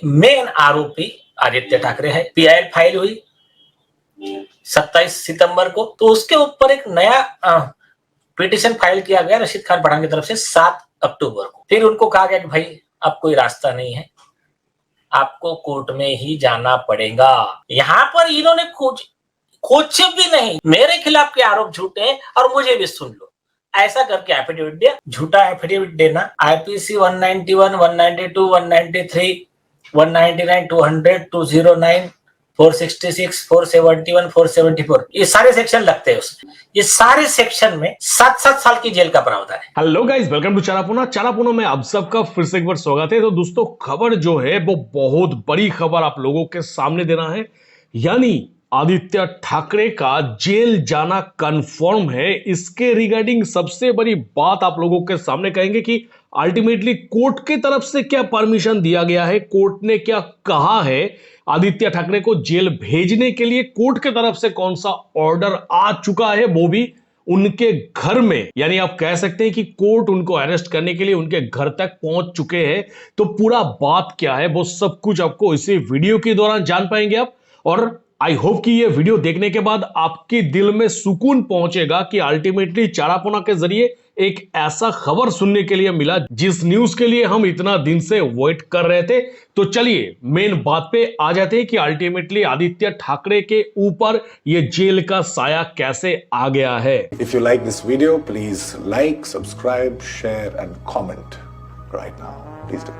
Main आरोपी आदित्य ठाकरे है। PIL file हुई 27 सितंबर को, तो उसके ऊपर एक नया पिटीशन फाइल किया गया रशीद खान पठान की तरफ से 7 अक्टूबर को। फिर उनको कहा गया कि भाई अब कोई रास्ता नहीं है, आपको कोर्ट में ही जाना पड़ेगा। यहां पर इन्होंने कुछ भी नहीं, मेरे खिलाफ के आरोप झूठे हैं और मुझे भी सुन लो, ऐसा करके एफिडेविट दिया। झूठा एफिडेविट देना आईपीसी 191, 192, 193, 199, 200, 209, 466, 471, 474, ये सारे सेक्शन लगते हैं उसमें। ये सारे सेक्शन में 7-7 साल की जेल का प्रावधान है। हेलो गाइस, वेलकम टू चारापूना में आप सबका फिर से एक बार स्वागत है। तो दोस्तों, खबर जो है वो बहुत बड़ी खबर आप लोगों के सामने देना है, यानी आदित्य ठाकरे का जेल जाना कंफर्म है। इसके रिगार्डिंग सबसे बड़ी बात आप लोगों के सामने कहेंगे कि अल्टीमेटली कोर्ट की तरफ से क्या परमिशन दिया गया है, कोर्ट ने क्या कहा है, आदित्य ठाकरे को जेल भेजने के लिए कोर्ट की तरफ से कौन सा ऑर्डर आ चुका है, वो भी उनके घर में, यानी आप कह सकते हैं कि कोर्ट उनको अरेस्ट करने के लिए उनके घर तक पहुंच चुके हैं। तो पूरा बात क्या है वो सब कुछ आपको इसी वीडियो के दौरान जान पाएंगे आप। और आई होप कि ये वीडियो देखने के बाद आपके दिल में सुकून पहुंचेगा कि अल्टीमेटली चारापूना के जरिए एक ऐसा खबर सुनने के लिए मिला जिस न्यूज के लिए हम इतना दिन से वेट कर रहे थे। तो चलिए मेन बात पे आ जाते हैं कि अल्टीमेटली आदित्य ठाकरे के ऊपर ये जेल का साया कैसे आ गया है। If you like this video, please like, subscribe, share and comment right now. Please do.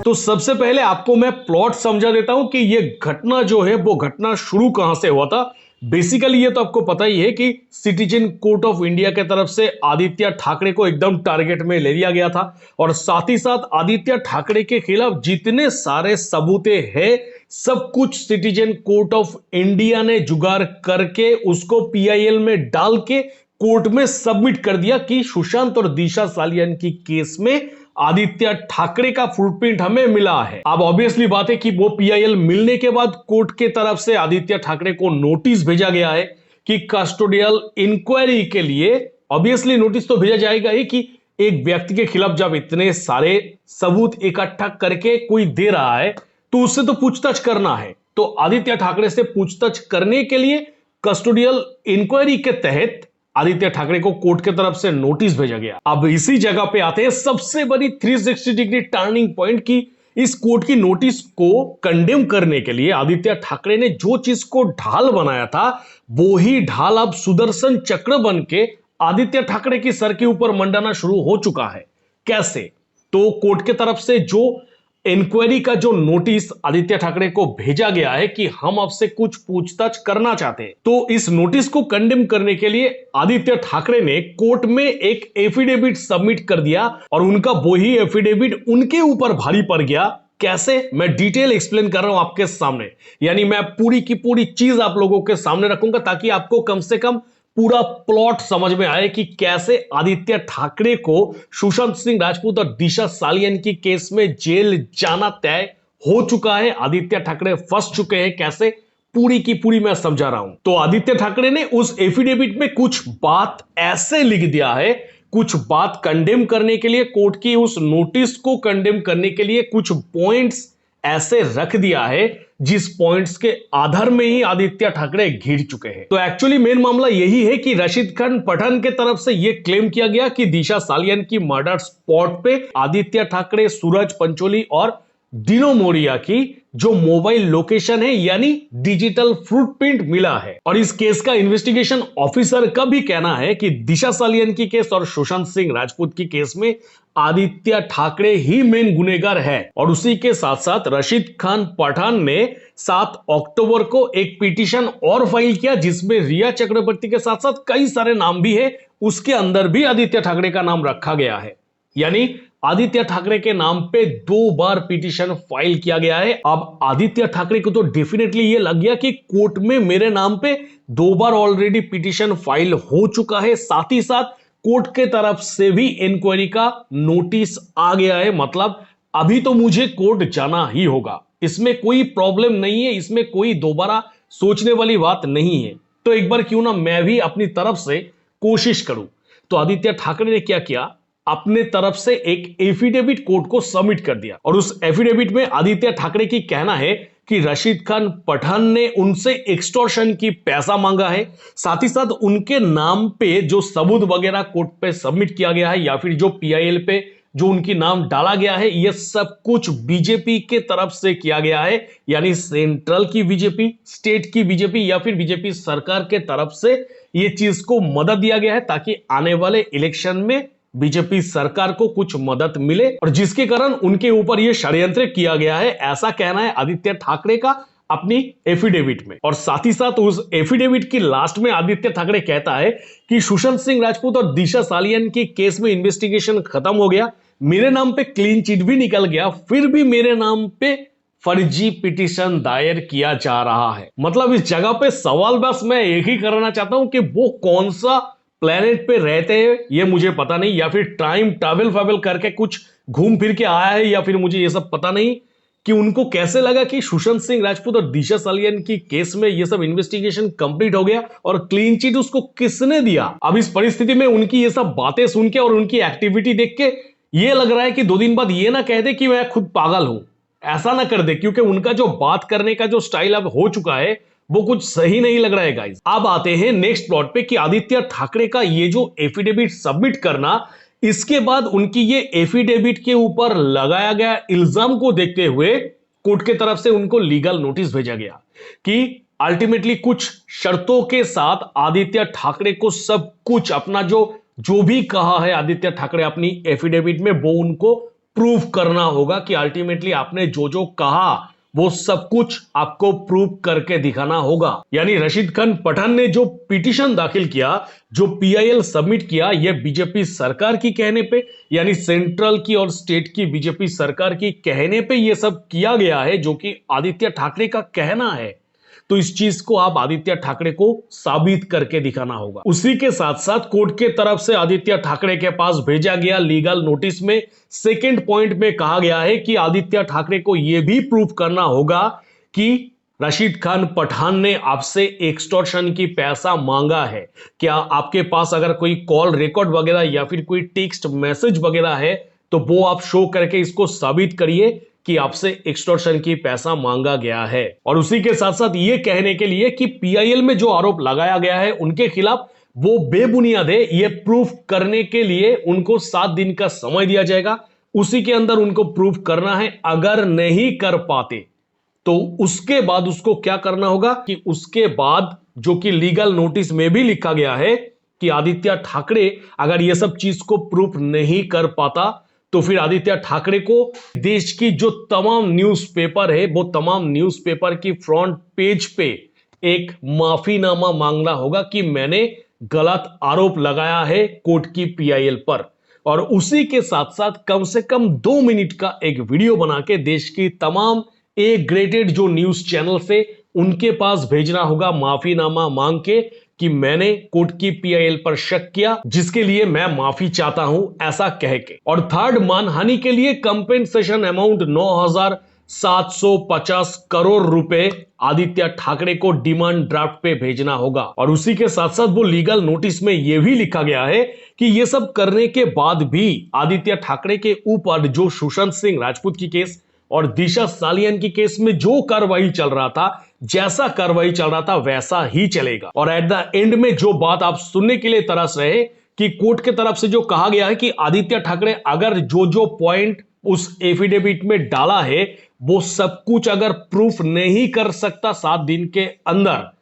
तो सबसे पहले आपको मैं प्लॉट समझा देता हूं कि यह घटना जो है वो घटना शुरू कहां से हुआ था। बेसिकली ये तो आपको पता ही है कि सिटीजन कोर्ट ऑफ इंडिया के तरफ से आदित्य ठाकरे को एकदम टारगेट में ले लिया गया था और साथ ही साथ आदित्य ठाकरे के खिलाफ जितने सारे सबूते हैं सब कुछ सिटीजन कोर्ट ऑफ इंडिया ने जुगाड़ करके उसको पीआईएल में डाल के कोर्ट में सबमिट कर दिया कि सुशांत और दिशा सालियान की केस में आदित्य ठाकरे का फुटप्रिंट हमें मिला है। अब ऑब्वियसली बात है कि वो पीआईएल मिलने के बाद कोर्ट के तरफ से आदित्य ठाकरे को नोटिस भेजा गया है कि कस्टोडियल इंक्वायरी के लिए। ऑब्वियसली नोटिस तो भेजा जाएगा ही कि एक व्यक्ति के खिलाफ जब इतने सारे सबूत इकट्ठा करके कोई दे रहा है तो उससे तो पूछताछ करना है। तो आदित्य ठाकरे से पूछताछ करने के लिए कस्टोडियल इंक्वायरी के तहत आदित्य ठाकरे को कोर्ट की तरफ से नोटिस भेजा गया। अब इसी जगह पे आते हैं सबसे बड़ी 360 डिग्री टर्निंग पॉइंट की इस कोर्ट की नोटिस को कंडेम करने के लिए आदित्य ठाकरे ने जो चीज को ढाल बनाया था वो ही ढाल अब सुदर्शन चक्र बन के आदित्य ठाकरे की सर के ऊपर मंडाना शुरू हो चुका है। कैसे? तो कोर्ट की तरफ से जो इंक्वायरी का जो नोटिस आदित्य ठाकरे को भेजा गया है कि हम आपसे कुछ पूछताछ करना चाहते हैं, तो इस नोटिस को कंडेम करने के लिए आदित्य ठाकरे ने कोर्ट में एक एफिडेविट सबमिट कर दिया और उनका वही एफिडेविट उनके ऊपर भारी पड़ गया। कैसे? मैं डिटेल एक्सप्लेन कर रहा हूं आपके सामने, यानी मैं पूरी की पूरी चीज आप लोगों के सामने रखूंगा ताकि आपको कम से कम पूरा प्लॉट समझ में आए कि कैसे आदित्य ठाकरे को सुशांत सिंह राजपूत और दिशा सालियान की केस में जेल जाना तय हो चुका है, आदित्य ठाकरे फंस चुके हैं। कैसे? पूरी की पूरी मैं समझा रहा हूं। तो आदित्य ठाकरे ने उस एफिडेविट में कुछ बात ऐसे लिख दिया है, कुछ बात कंडेम करने के लिए, कोर्ट की उस नोटिस को कंडेम करने के लिए कुछ पॉइंट्स ऐसे रख दिया है जिस पॉइंट्स के आधार में ही आदित्य ठाकरे घिर चुके हैं। तो एक्चुअली मेन मामला यही है कि रशीद खान पठान के तरफ से यह क्लेम किया गया कि दिशा सालियान की मर्डर स्पॉट पे आदित्य ठाकरे, सूरज पंचोली और दिनो मोरिया की जो मोबाइल लोकेशन है यानी डिजिटल फुटप्रिंट मिला है। और इस केस का इन्वेस्टिगेशन ऑफिसर का भी कहना है कि दिशा सालियान की केस और सुशांत सिंह राजपूत की केस में आदित्य ठाकरे ही मेन गुनेगार है। और उसी के साथ साथ रशीद खान पठान ने 7 अक्टूबर को एक पिटीशन और फाइल किया जिसमें रिया चक्रवर्ती के साथ साथ कई सारे नाम भी है, उसके अंदर भी आदित्य ठाकरे का नाम रखा गया है। यानी आदित्य ठाकरे के नाम पे 2 बार पिटीशन फाइल किया गया है। अब आदित्य ठाकरे को तो डेफिनेटली ये लग गया कि कोर्ट में मेरे नाम पे 2 बार ऑलरेडी पिटीशन फाइल हो चुका है, साथ ही साथ कोर्ट के तरफ से भी इंक्वायरी का नोटिस आ गया है, मतलब अभी तो मुझे कोर्ट जाना ही होगा। इसमें कोई प्रॉब्लम नहीं है, इसमें कोई दोबारा सोचने वाली बात नहीं है। तो एक बार क्यों ना मैं भी अपनी तरफ से कोशिश करूं। तो आदित्य ठाकरे ने क्या किया, अपने तरफ से एक एफिडेविट कोर्ट को सबमिट कर दिया और उस एफिडेविट में आदित्य ठाकरे की कहना है कि रशीद खान पठान ने उनसे एक्सटॉर्शन की पैसा मांगा है। साथ ही साथ उनके नाम पे जो सबूत वगैरह कोर्ट पे सबमिट किया गया है या फिर जो पीआईएल पे जो उनकी नाम डाला गया है, यह सब कुछ बीजेपी के तरफ से किया गया है, यानी सेंट्रल की बीजेपी, स्टेट की बीजेपी या फिर बीजेपी सरकार के तरफ से यह चीज को मदद दिया गया है ताकि आने वाले इलेक्शन में बीजेपी सरकार को कुछ मदद मिले और जिसके कारण उनके ऊपर यह षड्यंत्र किया गया है, ऐसा कहना है आदित्य ठाकरे का अपनी एफिडेविट में। और साथ ही साथ उस एफिडेविट की लास्ट में आदित्य ठाकरे कहता है कि सुशांत सिंह राजपूत और दिशा सालियान के केस में इन्वेस्टिगेशन खत्म हो गया, मेरे नाम पे क्लीन चिट भी निकल गया, फिर भी मेरे नाम पे फर्जी पिटीशन दायर किया जा रहा है। मतलब इस जगह पे सवाल बस मैं एक ही करना चाहता हूं कि वो कौन सा प्लेनेट पे रहते हैं ये मुझे पता नहीं, या फिर टाइम ट्रैवल करके कुछ घूम फिर के आया है, या फिर मुझे ये सब पता नहीं कि उनको कैसे लगा कि सुशांत सिंह राजपूत और दिशा सालियान की केस में ये सब इन्वेस्टिगेशन कंप्लीट हो गया और क्लीन चिट उसको किसने दिया। अब इस परिस्थिति में उनकी ये सब बातें सुन के और उनकी एक्टिविटी देख के ये लग रहा है कि 2 दिन बाद ये ना कह दे कि मैं खुद पागल हूं, ऐसा ना कर दे, क्योंकि उनका जो बात करने का जो स्टाइल अब हो चुका है वो कुछ सही नहीं लग रहा है गाइस। अब आते हैं नेक्स्ट प्लॉट पे कि आदित्य ठाकरे का ये जो एफिडेविट सबमिट करना, इसके बाद उनकी ये एफिडेविट के ऊपर लगाया गया इल्जाम को देखते हुए कोर्ट के तरफ से उनको लीगल नोटिस भेजा गया कि अल्टीमेटली कुछ शर्तों के साथ आदित्य ठाकरे को सब कुछ अपना जो भी कहा है आदित्य ठाकरे अपनी एफिडेविट में, वो उनको प्रूव करना होगा कि अल्टीमेटली आपने जो कहा वो सब कुछ आपको प्रूव करके दिखाना होगा। यानी रशीद खान पठान ने जो पिटीशन दाखिल किया, जो पीआईएल सबमिट किया, यह बीजेपी सरकार की कहने पे, यानी सेंट्रल की और स्टेट की बीजेपी सरकार की कहने पे यह सब किया गया है, जो कि आदित्य ठाकरे का कहना है। तो इस चीज को आप आदित्य ठाकरे को साबित करके दिखाना होगा। उसी के साथ साथ कोर्ट के तरफ से आदित्य ठाकरे के पास भेजा गया लीगल नोटिस में सेकंड पॉइंट में कहा गया है कि आदित्य ठाकरे को यह भी प्रूव करना होगा कि रशीद खान पठान ने आपसे एक्सटॉर्शन की पैसा मांगा है। क्या आपके पास अगर कोई कॉल रिकॉर्ड वगैरह या फिर कोई टेक्स्ट मैसेज वगैरह है तो वो आप शो करके इसको साबित करिए कि आपसे एक्सटॉर्शन की पैसा मांगा गया है। और उसी के साथ साथ ये कहने के लिए कि पीआईएल में जो आरोप लगाया गया है उनके खिलाफ वो बेबुनियाद है, ये प्रूफ करने के लिए उनको 7 दिन का समय दिया जाएगा। उसी के अंदर उनको प्रूफ करना है। अगर नहीं कर पाते तो उसके बाद उसको क्या करना होगा कि उसके बाद जो कि लीगल नोटिस में भी लिखा गया है कि आदित्य ठाकरे अगर ये सब चीज को प्रूफ नहीं कर पाता तो फिर आदित्य ठाकरे को देश की जो तमाम न्यूज़पेपर है वो तमाम न्यूज़पेपर की फ्रंट पेज पे एक माफीनामा मांगना होगा कि मैंने गलत आरोप लगाया है कोर्ट की पीआईएल पर। और उसी के साथ साथ कम से कम 2 मिनट का एक वीडियो बना के देश की तमाम ए ग्रेडेड जो न्यूज चैनल से उनके पास भेजना होगा माफीनामा मांग के कि मैंने कोर्ट की पीआईएल पर शक किया, जिसके लिए मैं माफी चाहता हूं, ऐसा कह के। और थर्ड, मानहानि के लिए कंपेंसेशन अमाउंट 9,750 करोड़ रुपए आदित्य ठाकरे को डिमांड ड्राफ्ट पे भेजना होगा। और उसी के साथ साथ वो लीगल नोटिस में यह भी लिखा गया है कि ये सब करने के बाद भी आदित्य ठाकरे के ऊपर जो सुशांत सिंह राजपूत की केस और दिशा सालियान की केस में जो कार्रवाई चल रहा था, जैसा कार्रवाई चल रहा था वैसा ही चलेगा। और एट द एंड में जो बात आप सुनने के लिए तरस रहे कि कोर्ट के तरफ से जो कहा गया है कि आदित्य ठाकरे अगर जो पॉइंट उस एफिडेविट में डाला है वो सब कुछ अगर प्रूफ नहीं कर सकता 7 दिन के अंदर,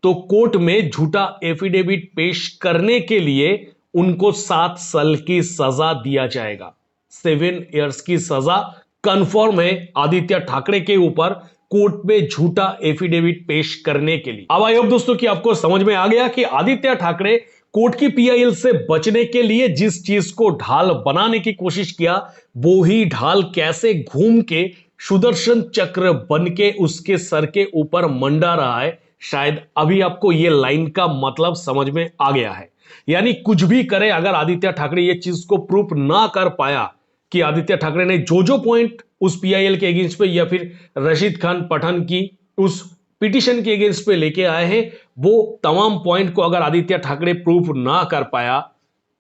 तो कोर्ट में झूठा एफिडेविट पेश करने के लिए उनको 7 साल की सजा दिया जाएगा। 7 इयर्स की सजा कंफर्म है आदित्य ठाकरे के ऊपर कोर्ट में झूठा एफिडेविट पेश करने के लिए। अब आई होप दोस्तों कि आपको समझ में आ गया कि आदित्य ठाकरे कोर्ट की पीआईएल से बचने के लिए जिस चीज को ढाल बनाने की कोशिश किया, वो ही ढाल कैसे घूम के सुदर्शन चक्र बन के उसके सर के ऊपर मंडा रहा है। शायद अभी आपको ये लाइन का मतलब समझ में आ गया है। यानी कुछ भी करे, अगर आदित्य ठाकरे ये चीज को प्रूफ ना कर पाया कि आदित्य ठाकरे ने जो पॉइंट उस पीआईएल के अगेंस्ट पे या फिर रशीद खान पठान की उस पिटीशन के अगेंस्ट पे लेके आए हैं, वो तमाम पॉइंट को अगर आदित्य ठाकरे प्रूफ ना कर पाया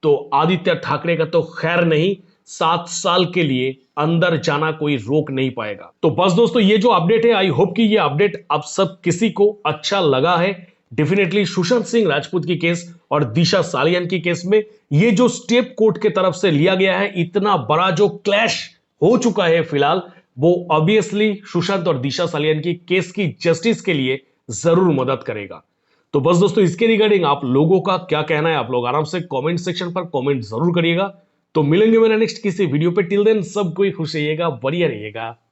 तो आदित्य ठाकरे का तो खैर नहीं, 7 साल के लिए अंदर जाना कोई रोक नहीं पाएगा। तो बस दोस्तों, ये जो अपडेट है, आई होप कि ये अपडेट आप सब किसी को अच्छा लगा है। डेफिनेटली सुशांत सिंह राजपूत की केस और दिशा सालियान की केस में ये जो स्टेप कोर्ट के तरफ से लिया गया है, इतना बड़ा जो क्लैश हो चुका है फिलहाल, वो ऑब्वियसली सुशांत और दिशा सालियान की केस की जस्टिस के लिए जरूर मदद करेगा। तो बस दोस्तों, इसके रिगार्डिंग आप लोगों का क्या कहना है, आप लोग आराम से कमेंट सेक्शन पर कमेंट जरूर करिएगा। तो मिलेंगे मेरा नेक्स्ट किसी वीडियो पे। टिल देन सब कोई खुश रहिएगा, बढ़िया रहिएगा।